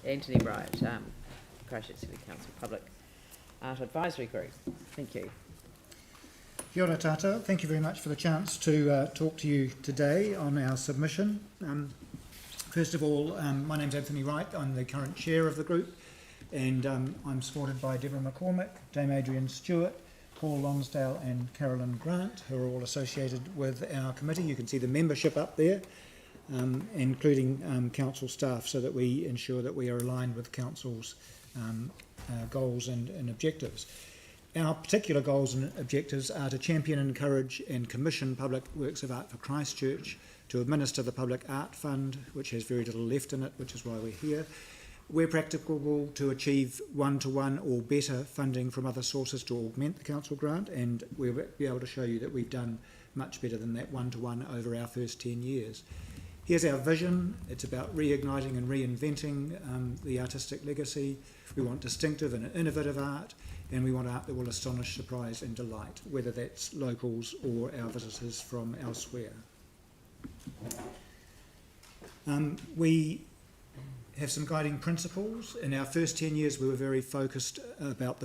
Anthony Wright, Christchurch City Council Public Art Advisory Group. Thank you. Kia ora tātou. Thank you very much for the chance to talk to you today on our submission. First of all, my name's Anthony Wright. I'm the current chair of the group, and I'm supported by Deborah McCormick, Dame Adrian Stewart, Paul Lonsdale and Carolyn Grant, who are all associated with our committee. You can see the membership up there, including council staff, so that we ensure that we are aligned with council's goals and objectives. Our particular goals and objectives are to champion, encourage and commission public works of art for Christchurch, to administer the Public Art Fund, which has very little left in it, which is why we're here. Where practicable, to achieve one-to-one or better funding from other sources to augment the council grant, and we'll be able to show you that we've done much better than that one-to-one over our first 10 years. Here's our vision. It's about reigniting and reinventing the artistic legacy. We want distinctive and innovative art, and we want art that will astonish, surprise and delight, whether that's locals or our visitors from elsewhere. We have some guiding principles. In our first 10 years, we were very focused about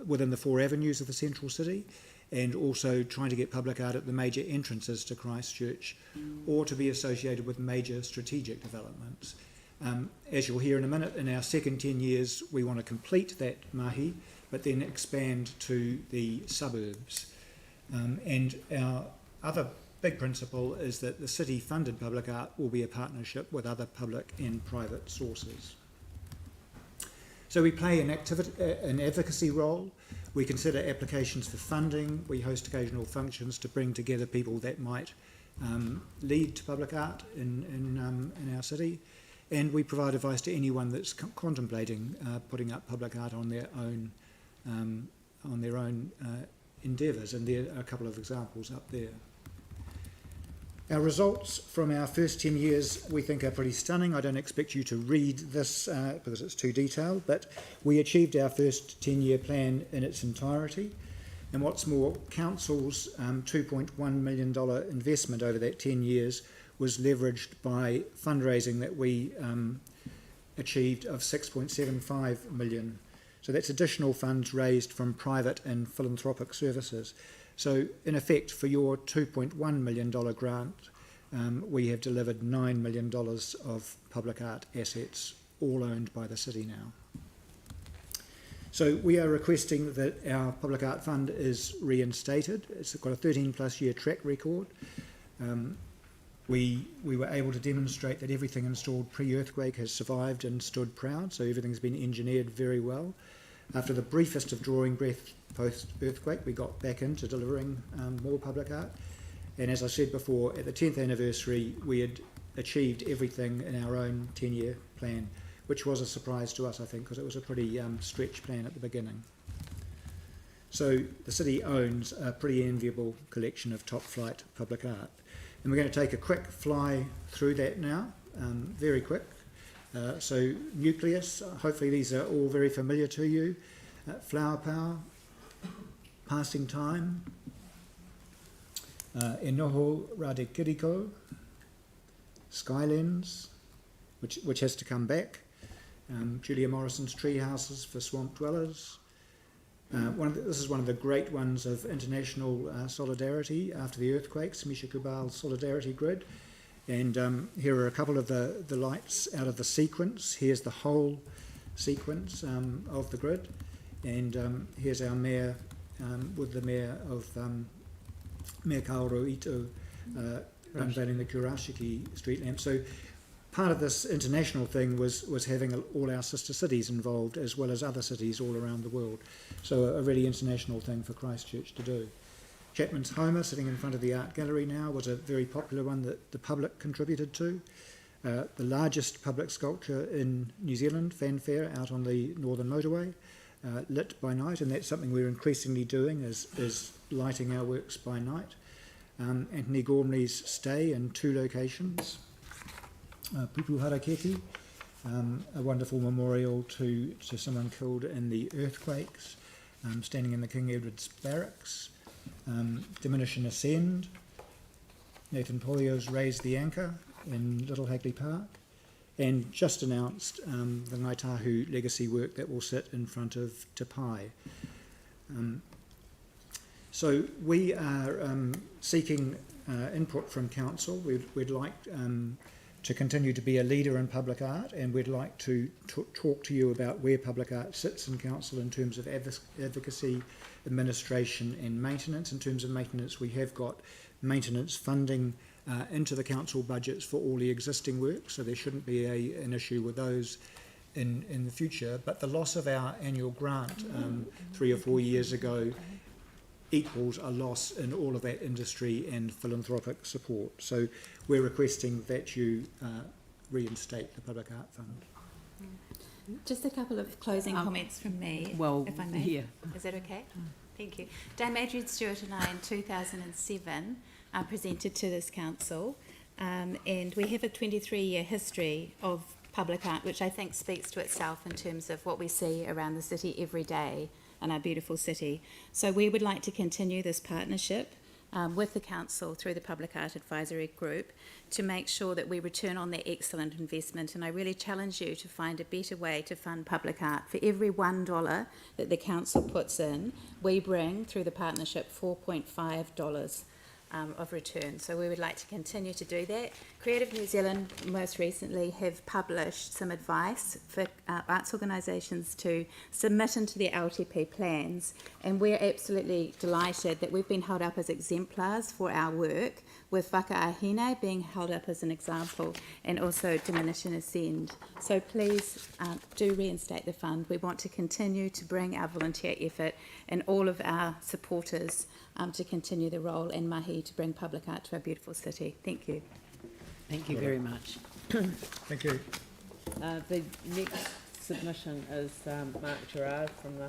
within the four avenues of the central city, and also trying to get public art at the major entrances to Christchurch, or to be associated with major strategic developments. As you'll hear in a minute, in our second 10 years, we want to complete that mahi, but then expand to the suburbs. And our other big principle is that the city-funded public art will be a partnership with other public and private sources. So we play an advocacy role. We consider applications for funding. We host occasional functions to bring together people that might lead to public art in our city. And we provide advice to anyone that's contemplating putting up public art on their own endeavours. And there are a couple of examples up there. Our results from our first 10 years we think are pretty stunning. I don't expect you to read this because it's too detailed, but we achieved our first 10-year plan in its entirety. And what's more, Council's $2.1 million investment over that 10 years was leveraged by fundraising that we achieved of $6.75 million. So that's additional funds raised from private and philanthropic services. So in effect, for your $2.1 million grant, we have delivered $9 million of public art assets, all owned by the city now. So we are requesting that our public art fund is reinstated. It's got a 13+ year track record. We were able to demonstrate that everything installed pre-earthquake has survived and stood proud, so everything's been engineered very well. After the briefest of drawing breath post-earthquake, we got back into delivering more public art. And as I said before, at the 10th anniversary, we had achieved everything in our own 10-year plan, which was a surprise to us, I think, because it was a pretty stretched plan at the beginning. So the city owns a pretty enviable collection of top-flight public art. And we're going to take a quick fly through that now, very quick. So Nucleus, hopefully these are all very familiar to you. Flower Power, Passing Time, Enoho Radikiriko, Skylens, which has to come back, Julia Morrison's Tree Houses for Swamp Dwellers. This is one of the great ones of international solidarity after the earthquakes, Misha Kubal's Solidarity Grid. And here are a couple of the lights out of the sequence. Here's the whole sequence of the grid. And here's our mayor with the mayor of Mayor Kaoru Ito unveiling the Kurashiki street lamp. So part of this international thing was having all our sister cities involved, as well as other cities all around the world. So a really international thing for Christchurch to do. Chapman's Homer, sitting in front of the art gallery now, was a very popular one that the public contributed to. The largest public sculpture in New Zealand, Fanfare, out on the Northern Motorway, lit by night, and that's something we're increasingly doing, is lighting our works by night. Anthony Gormley's Stay in 2 locations. Pupu Haraketi, a wonderful memorial to someone killed in the earthquakes, standing in the King Edward's Barracks. Diminish and Ascend, Nathan Polio's Raise the Anchor in Little Hagley Park, and just announced the Ngāi Tahu legacy work that will sit in front of Te Pai. So we are seeking input from council. We'd like to continue to be a leader in public art, and we'd like to talk to you about where public art sits in council in terms of advocacy, administration and maintenance. In terms of maintenance, we have got maintenance funding into the council budgets for all the existing work, so there shouldn't be an issue with those in the future. But the loss of our annual grant 3 or 4 years ago equals a loss in all of that industry and philanthropic support. So we're requesting that you reinstate the Public Art Fund. Just a couple of closing comments from me, if I may. Yeah. Is that okay? Thank you. Dame Adrian Stewart and I in 2007 presented to this council, and we have a 23-year history of public art, which I think speaks to itself in terms of what we see around the city every day in our beautiful city. So we would like to continue this partnership with the council through the Public Art Advisory Group to make sure that we return on that excellent investment. And I really challenge you to find a better way to fund public art. For every $1 that the council puts in, we bring through the partnership $4.5 of return. So we would like to continue to do that. Creative New Zealand most recently have published some advice for arts organisations to submit into their LTP plans, and we're absolutely delighted that we've been held up as exemplars for our work, with Whakaahine being held up as an example, and also Diminish and Ascend. So please do reinstate the fund. We want to continue to bring our volunteer effort and all of our supporters to continue the role, and mahi to bring public art to our beautiful city. Thank you. Thank you very much. Thank you. The next submission is Mark Gerard from the